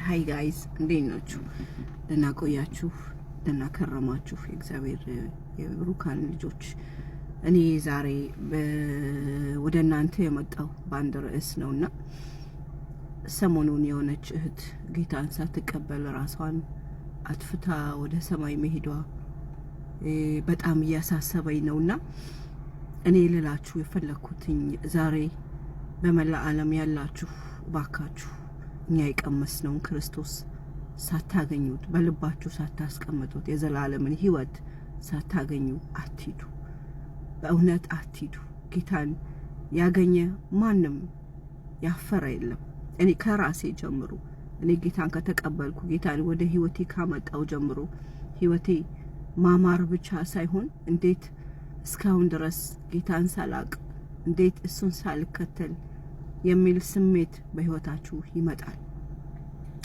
ሃይ ጋይስ እንዴት ናችሁ? ደህና ቆያችሁ? ደህና ከረማችሁ? የእግዚአብሔር የብሩካን ልጆች እኔ ዛሬ ወደ እናንተ የመጣው በአንድ ርዕስ ነውና ሰሞኑን የሆነች እህት ጌታን ሳትቀበል ራሷን አጥፍታ ወደ ሰማይ መሄዷ በጣም እያሳሰበኝ ነውና እኔ ልላችሁ የፈለኩትኝ ዛሬ በመላ ዓለም ያላችሁ ባካችሁ እኛ የቀመስነውን ክርስቶስ ሳታገኙት በልባችሁ ሳታስቀምጡት የዘላለምን ሕይወት ሳታገኙ አትሂዱ። በእውነት አትሂዱ። ጌታን ያገኘ ማንም ያፈረ የለም። እኔ ከራሴ ጀምሮ እኔ ጌታን ከተቀበልኩ ጌታን ወደ ሕይወቴ ካመጣው ጀምሮ ሕይወቴ ማማር ብቻ ሳይሆን እንዴት እስካሁን ድረስ ጌታን ሳላቅ እንዴት እሱን ሳልከተል የሚል ስሜት በሕይወታችሁ ይመጣል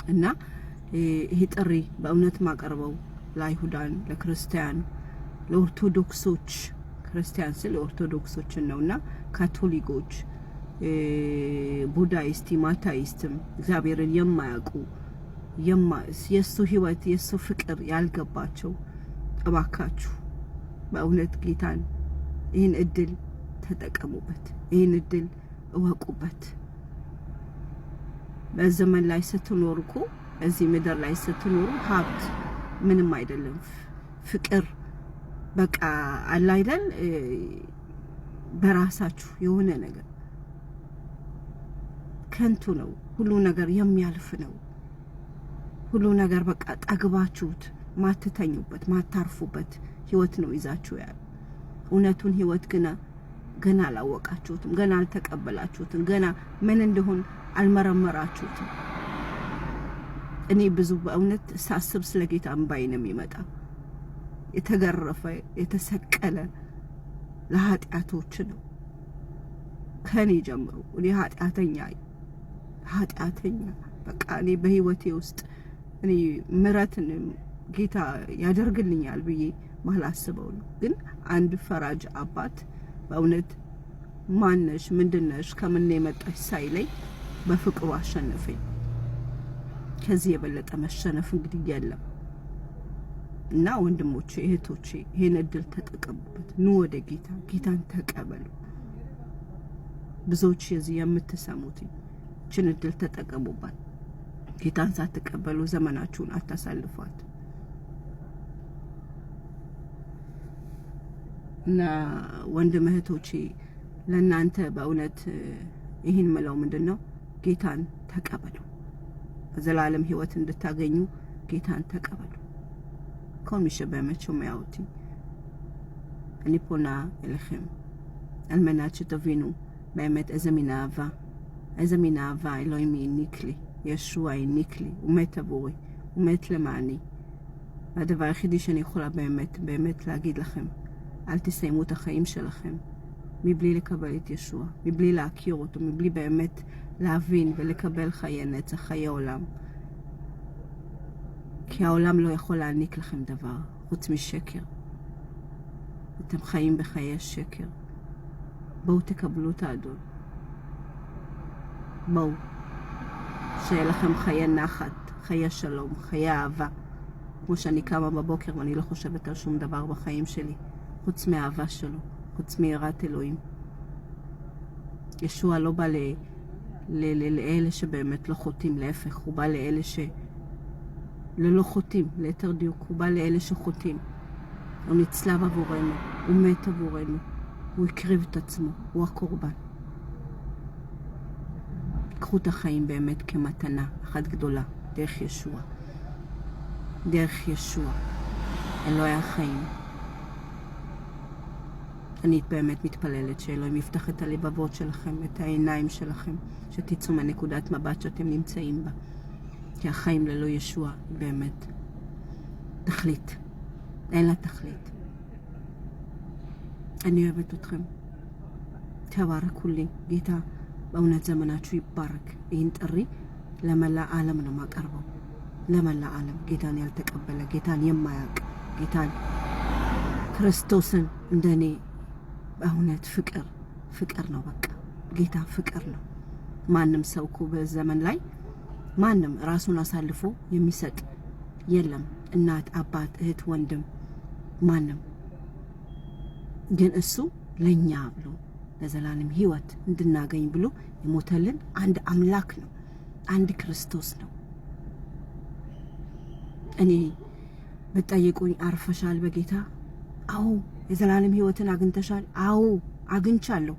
እና ይሄ ጥሪ በእውነት ማቀርበው ለአይሁዳን፣ ለክርስቲያን፣ ለኦርቶዶክሶች ክርስቲያን ስለ ኦርቶዶክሶች ነውና ካቶሊኮች፣ ቡዳይስት፣ ማታይስትም እግዚአብሔርን የማያውቁ የሱ ሕይወት የሱ ፍቅር ያልገባቸው እባካችሁ በእውነት ጌታን ይህን እድል ተጠቀሙበት። ይህን እድል እወቁበት። በዘመን ላይ ስትኖሩ እኮ እዚህ ምድር ላይ ስትኖሩ ሀብት ምንም አይደለም። ፍቅር በቃ አለ አይደል? በራሳችሁ የሆነ ነገር ከንቱ ነው። ሁሉ ነገር የሚያልፍ ነው። ሁሉ ነገር በቃ ጠግባችሁት ማትተኙበት ማታርፉበት ሕይወት ነው ይዛችሁ ያለ እውነቱን ሕይወት ገና አላወቃችሁትም። ገና አልተቀበላችሁትም። ገና ምን እንደሆነ አልመረመራችሁትም። እኔ ብዙ በእውነት ሳስብ ስለ ጌታ እንባዬ ነው የሚመጣ። የተገረፈ የተሰቀለ ለኃጢአቶች ነው ከኔ ጀምሮ። እኔ ኃጢአተኛ በቃ እኔ በሕይወቴ ውስጥ እኔ ምሕረትን ጌታ ያደርግልኛል ብዬ ማላስበው ነው። ግን አንድ ፈራጅ አባት በእውነት ማነሽ ምንድነሽ ከምን የመጣሽ ሳይለኝ በፍቅሩ አሸነፈኝ። ከዚህ የበለጠ መሸነፍ እንግዲህ የለም እና ወንድሞቼ እህቶቼ ይሄን እድል ተጠቀሙበት። ኑ ወደ ጌታን ተቀበሉ። ብዙዎች የዚህ የምትሰሙት እችን እድል ተጠቀሙባት። ጌታን ሳትቀበሉ ዘመናችሁን አታሳልፏት እና ወንድም እህቶቼ ለእናንተ በእውነት ይህን ምለው ምንድነው? ጌታን ተቀበሉ። በዘላለም ሕይወት እንድታገኙ ጌታን ተቀበሉ። כל מי שבאמת שומע אותי, אני פונה אליכם על מנת שתבינו באמת איזה מין אהבה אלוהים העניק לי. ישוע העניק לי, הוא מת עבורי, הוא מת למעני. והדבר היחידי שאני יכולה באמת להגיד לכם, אל תסיימו את החיים שלכם מבלי לקבל את ישוע, מבלי להכיר אותו, מבלי באמת להבין ולקבל חיי נצח, חיי עולם. כי העולם לא יכול להעניק לכם דבר חוץ משקר. אתם חיים בחיי שקר. בואו תקבלו את האדון. בואו. שיהיה לכם חיי נחת, חיי שלום, חיי אהבה. כמו שאני קמה בבוקר ואני לא חושבת על שום דבר בחיים שלי, חוץ מהאהבה שלו, חוץ מיראת אלוהים. ישוע לא בא לאלה שבאמת לא חוטאים, להפך, הוא בא לאלה ללא חוטאים, ליתר דיוק, הוא בא לאלה שחוטאים. הוא נצלב עבורנו, הוא מת עבורנו, הוא הקריב את עצמו, הוא הקורבן. קחו את החיים באמת כמתנה אחת גדולה, דרך ישוע. דרך ישוע, אלוהי החיים. אני באמת מתפללת שאלוהים יפתח את הלבבות שלכם, את העיניים שלכם, שתצאו מנקודת מבט שאתם נמצאים בה. כי החיים ללא ישוע באמת תכלית, אין לה תכלית. אני אוהבת אתכם. תברכו לי, ጌታ በእውነት ዘመናችሁ ይባረክ። ይህን ጥሪ ለመላ ዓለም ነው ማቀርበው። ለመላ ዓለም ጌታን ያልተቀበለ ጌታን የማያውቅ ጌታን ክርስቶስን እንደኔ በእውነት ፍቅር ነው። በቃ ጌታ ፍቅር ነው። ማንም ሰው እኮ በዘመን ላይ ማንም ራሱን አሳልፎ የሚሰጥ የለም። እናት፣ አባት፣ እህት፣ ወንድም ማንም። ግን እሱ ለኛ ብሎ ለዘላለም ሕይወት እንድናገኝ ብሎ የሞተልን አንድ አምላክ ነው፣ አንድ ክርስቶስ ነው። እኔ በጠይቁኝ አርፈሻል በጌታ? አዎ። የዘላለም ሕይወትን አግኝተሻል? አዎ አግኝቻለሁ።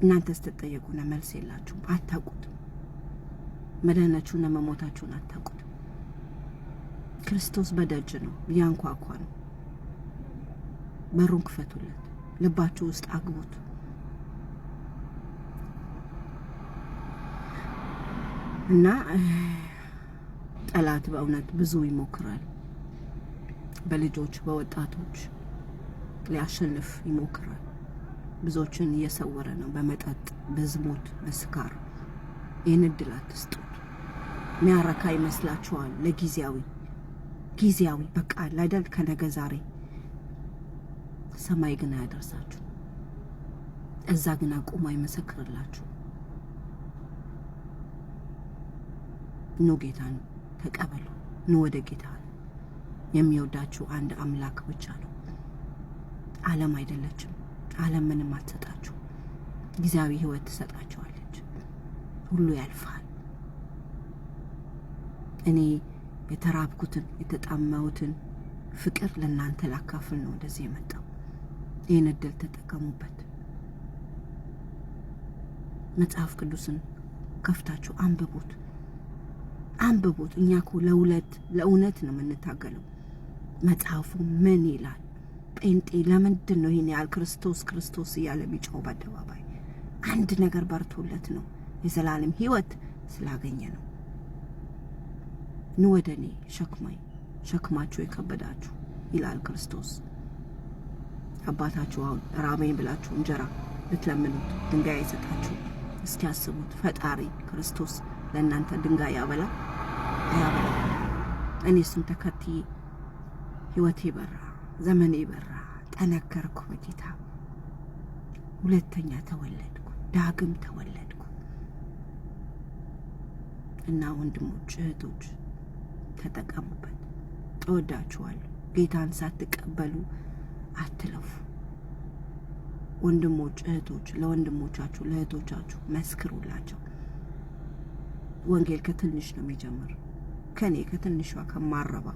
እናንተ ስትጠየቁና መልስ የላችሁም፣ አታውቁትም። መዳናችሁና መሞታችሁን አታውቁትም። ክርስቶስ በደጅ ነው፣ ያንኳኳ ነው። በሩን ክፈቱለት፣ ልባችሁ ውስጥ አግቡት። እና ጠላት በእውነት ብዙ ይሞክራል፣ በልጆች በወጣቶች ሊያሸንፍ ይሞክራል። ብዙዎችን እየሰወረ ነው፣ በመጠጥ በዝሙት በስካር። ይህን እድል አትስጡት። የሚያረካ ይመስላችኋል? ጊዜያዊ በቃ አይደል? ከነገ ዛሬ ሰማይ ግን አያደርሳችሁ። እዛ ግን አቁሞ አይመሰክርላችሁ። ኑ ጌታን ተቀበሉ። ኑ ወደ ጌታ። የሚወዳችሁ አንድ አምላክ ብቻ ነው። ዓለም አይደለችም። ዓለም ምንም አትሰጣችሁ። ጊዜያዊ ሕይወት ትሰጣችኋለች። ሁሉ ያልፋል። እኔ የተራብኩትን የተጣመሁትን ፍቅር ለእናንተ ላካፍል ነው ወደዚህ የመጣው። ይህን እድል ተጠቀሙበት። መጽሐፍ ቅዱስን ከፍታችሁ አንብቡት። እኛ እኮ ለእውነት ነው የምንታገለው። መጽሐፉ ምን ይላል? ጴንጤ ለምንድን ነው ይህን ያህል ክርስቶስ እያለ የሚጮኸው በአደባባይ? አንድ ነገር በርቶለት ነው፣ የዘላለም ሕይወት ስላገኘ ነው። ኑ ወደ እኔ ሸክማችሁ የከበዳችሁ ይላል ክርስቶስ። አባታችሁ አሁን ራበኝ ብላችሁ እንጀራ ልትለምኑት ድንጋይ አይሰጣችሁ። እስኪ አስቡት፣ ፈጣሪ ክርስቶስ ለእናንተ ድንጋይ ያበላል? እኔ እሱን ተከትዬ ሕይወቴ በራ፣ ዘመኔ በራ፣ ጠነከርኩ በጌታ። ሁለተኛ ተወለድኩ፣ ዳግም ተወለድኩ። እና ወንድሞች እህቶች ተጠቀሙበት። እወዳችኋለሁ። ጌታን ሳትቀበሉ አትለፉ። ወንድሞች እህቶች ለወንድሞቻችሁ ለእህቶቻችሁ መስክሩላቸው። ወንጌል ከትንሽ ነው የሚጀምር። ከኔ ከትንሿ ከማረባ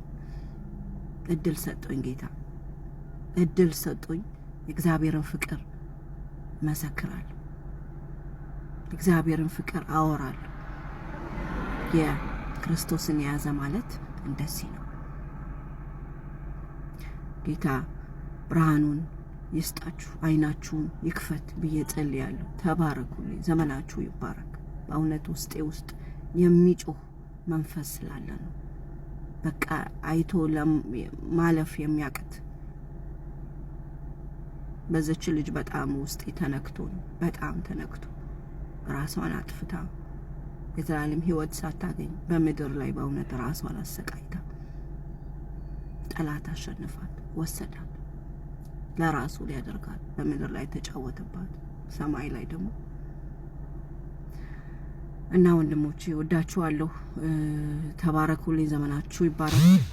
እድል ሰጠኝ ጌታ፣ እድል ሰጠኝ። እግዚአብሔርን ፍቅር መሰክራለሁ፣ እግዚአብሔርን ፍቅር አወራለሁ። የክርስቶስን የያዘ ማለት እንደዚህ ነው። ጌታ ብርሃኑን ይስጣችሁ፣ አይናችሁን ይክፈት ብዬ ጸልያለሁ። ተባረኩልኝ። ዘመናችሁ ይባረክ። በእውነት ውስጥ የሚጮህ መንፈስ ስላለ ነው። በቃ አይቶ ማለፍ የሚያቅት በዚች ልጅ በጣም ውስጥ ተነክቶ ነው። በጣም ተነክቶ ራሷን አጥፍታ የዘላለም ሕይወት ሳታገኝ በምድር ላይ በእውነት ራሷን አሰቃይታ ጠላት አሸንፋት ወሰዳት። ለራሱ ሊያደርጋት በምድር ላይ ተጫወተባት፣ ሰማይ ላይ ደግሞ። እና ወንድሞቼ ወዳችኋለሁ። ተባረኩልኝ። ዘመናችሁ ይባረክ።